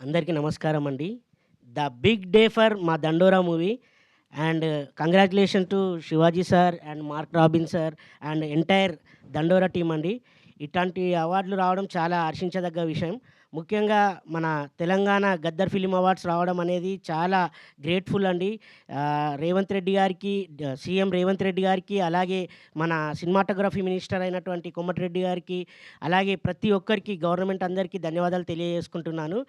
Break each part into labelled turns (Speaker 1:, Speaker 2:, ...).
Speaker 1: అందరికీ నమస్కారం అండి. ద బిగ్ డే ఫర్ మా 'దండోరా' movie and congratulation to Shivaji sir and mark robin sir and entire 'దండోరా' టీమ్ అండి. ఇట్లాంటి అవార్డులు రావడం చాలా హర్షించదగ్గ విషయం. ముఖ్యంగా మన తెలంగాణ గద్దర్ ఫిల్మ్ అవార్డ్స్ రావడం అనేది చాలా గ్రేట్‌ఫుల్ అండి. రేవంత్ రెడ్డి గారికి, సీఎం రేవంత్ రెడ్డి గారికి, అలాగే మన సినిమాటోగ్రఫీ మినిస్టర్ అయినటువంటి కోమటిరెడ్డి గారికి, అలాగే ప్రతి ఒక్కరికి గవర్నమెంట్ అందరికీ ధన్యవాదాలు తెలియజేసుకుంటున్నాను.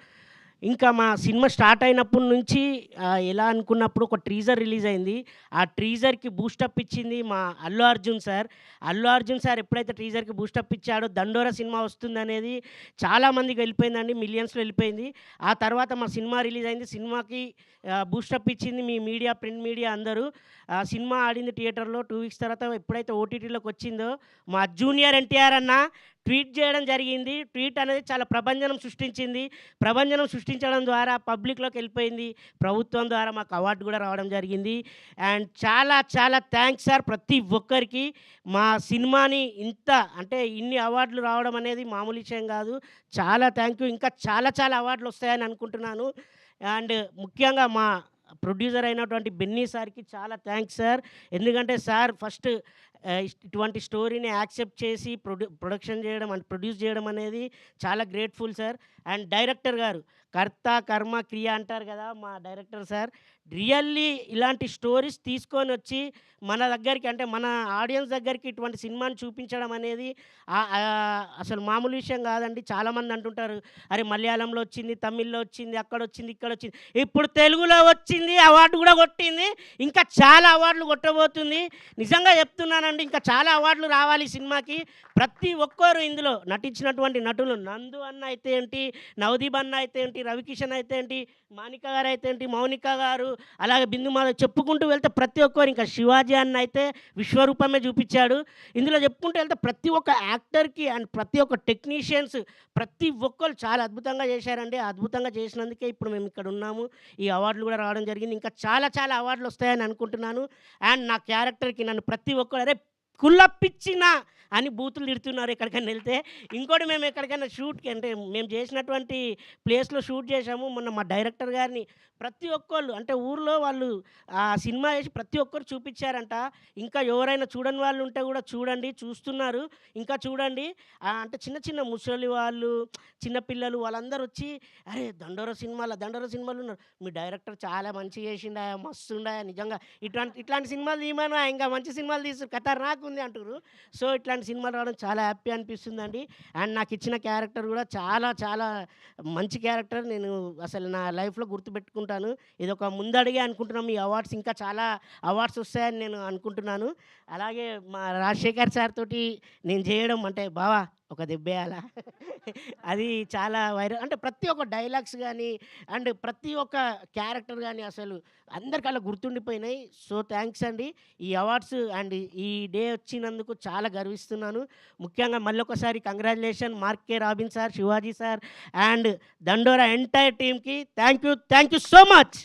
Speaker 1: ఇంకా మా సినిమా స్టార్ట్ అయినప్పటి నుంచి ఎలా అనుకున్నప్పుడు ఒక టీజర్ రిలీజ్ అయింది. ఆ టీజర్‌కి బూస్టప్ ఇచ్చింది మా అల్లు అర్జున్ సార్. అల్లు అర్జున్ సార్ ఎప్పుడైతే టీజర్‌కి బూస్టప్ ఇచ్చాడో 'దండోరా' సినిమా వస్తుందనేది చాలా మందికి వెళ్ళిపోయిందండి. మిలియన్స్‌లో వెళ్ళిపోయింది. ఆ తర్వాత మా సినిమా రిలీజ్ అయింది. సినిమాకి బూస్టప్ ఇచ్చింది మీ మీడియా, ప్రింట్ మీడియా అందరూ. సినిమా ఆడింది థియేటర్‌లో. 2 వీక్స్ తర్వాత ఎప్పుడైతే ఓటీటీలోకి వచ్చిందో మా జూనియర్ ఎన్టీఆర్ అన్న ట్వీట్ చేయడం జరిగింది. ట్వీట్ అనేది చాలా ప్రభంజనం సృష్టించింది. ప్రభంజనం సృష్టించడం ద్వారా పబ్లిక్‌లోకి వెళ్ళిపోయింది. ప్రభుత్వం ద్వారా మాకు అవార్డు కూడా రావడం జరిగింది. అండ్ చాలా చాలా థాంక్స్ సార్ ప్రతి ఒక్కరికి. మా సినిమాని ఇంత అంటే ఇన్ని అవార్డులు రావడం అనేది మామూలు విషయం కాదు. చాలా థ్యాంక్ యూ. ఇంకా చాలా చాలా అవార్డులు వస్తాయని అనుకుంటున్నాను. అండ్ ముఖ్యంగా మా ప్రొడ్యూసర్ అయినటువంటి బెన్నీ సార్‌కి చాలా థాంక్స్ సార్. ఎందుకంటే సార్ ఫస్ట్ ఇటువంటి స్టోరీని యాక్సెప్ట్ చేసి ప్రొడక్షన్ చేయడం అండ్ ప్రొడ్యూస్ చేయడం అనేది చాలా గ్రేట్‌ఫుల్ సార్. అండ్ డైరెక్టర్ గారు కర్త, కర్మ, క్రియ అంటారు కదా! మా డైరెక్టర్ సార్. రియల్లీ ఇలాంటి స్టోరీస్ తీసుకొనొచ్చి మన దగ్గరికి అంటే మన ఆడియన్స్ దగ్గరికి ఇటువంటి సినిమాని చూపించడం అనేది అసలు మామూలు విషయం కాదండి. చాలామంది అంటుంటారు, "అరే! మలయాళంలో వచ్చింది, తమిళ్‌లో వచ్చింది, అక్కడొచ్చింది, ఇక్కడొచ్చింది." ఇప్పుడు తెలుగులో వచ్చింది, అవార్డు కూడా కొట్టింది. ఇంకా చాలా అవార్డులు కొట్టబోతుంది. నిజంగా చెప్తున్నానండి. ఇంకా చాలా అవార్డులు రావాలి ఈ సినిమాకి. ప్రతి ఒక్కరు ఇందులో నటించినటువంటి నటులు నందు అన్న అయితే ఏంటి, నవదీప్ అన్న అయితే ఏంటి, రవికిషన్ అయితే ఏంటి, మానిక గారు అయితే ఏంటి, మౌనిక గారు, అలాగే బిందు మాధవ్ చెప్పుకుంటూ వెళ్తే ప్రతి ఒక్కరు ఇంకా శివాజీ అన్న అయితే విశ్వరూపమే చూపించాడు. ఇందులో చెప్పుకుంటూ వెళ్తే ప్రతి ఒక్క యాక్టర్‌కి అండ్ ప్రతి ఒక్క టెక్నీషియన్స్ ప్రతి ఒక్కళ్ళు చాలా అద్భుతంగా చేశారండి. ఆ అద్భుతంగా చేసినందుకే ఇప్పుడు మేము ఇక్కడ ఉన్నాము. ఈ అవార్డులు కూడా రావడం జరిగింది. ఇంకా చాలా చాలా అవార్డులు వస్తాయని అనుకుంటున్నాను. అండ్ నా క్యారెక్టర్‌కి నన్ను ప్రతి ఒక్కరు "అరే! కుళ్ళపిచ్చిన" అని బూతులు తిడుతున్నారు ఎక్కడికైనా వెళ్తే. ఇంకోటి మేము ఎక్కడికైనా షూట్‌కి అంటే మేము చేసినటువంటి ప్లేస్‌లో షూట్ చేశాము. మొన్న మా డైరెక్టర్ గారిని ప్రతి ఒక్కళ్ళు అంటే ఊర్లో వాళ్ళు సినిమా చేసి ప్రతి ఒక్కరు చూపించారంట. ఇంకా ఎవరైనా చూడని వాళ్ళు ఉంటే కూడా చూడండి. చూస్తున్నారు. ఇంకా చూడండి. అంటే చిన్న చిన్న ముసలి వాళ్ళు, చిన్న పిల్లలు వాళ్ళందరూ వచ్చి "అరే! దండోరా సినిమాలో ఉన్నారు. మీ డైరెక్టర్ చాలా మంచిగా చేసిండాయా, మస్తుండాయా నిజంగా ఇట్లాంటి సినిమాలు తీయమను ఇంకా మంచి సినిమాలు తీస్తుర్రు ఖతర్నాక్ ఉంది" అంటుర్రు. సో, ఇట్లాంటి సినిమాలు రావడం చాలా హ్యాపీ అనిపిస్తుందండి. అండ్ నాకిచ్చిన క్యారెక్టర్ కూడా చాలా చాలా మంచి క్యారెక్టర్. నేను అసలు నా లైఫ్‌లో గుర్తుపెట్టుకుంటాను. ఇదొక ముందడుగే అనుకుంటున్నాం. ఈ అవార్డ్స్ ఇంకా చాలా అవార్డ్స్ వస్తాయని నేను అనుకుంటున్నాను. అలాగే మా రాజశేఖర్ సార్ తోటి నేను చేయడం అంటే "బావ ఒక దెబ్బేయాలా?" అది చాలా అంటే ప్రతి ఒక్క డైలాగ్స్ గానీ, అండ్ ప్రతి ఒక్క క్యారెక్టర్ గానీ అసలు అందరికి అలా గుర్తుండిపోయినాయి. సో, థాంక్స్ అండి. ఈ అవార్డ్స్ అండ్ ఈ డే వచ్చినందుకు చాలా గర్విస్తున్నాను. ముఖ్యంగా మళ్ళొకసారి congratulation mark K. Robin sir, Shivaji sir and దండోరా ఎంటైర్ టీమ్‌కి థాంక్ యూ సో మచ్.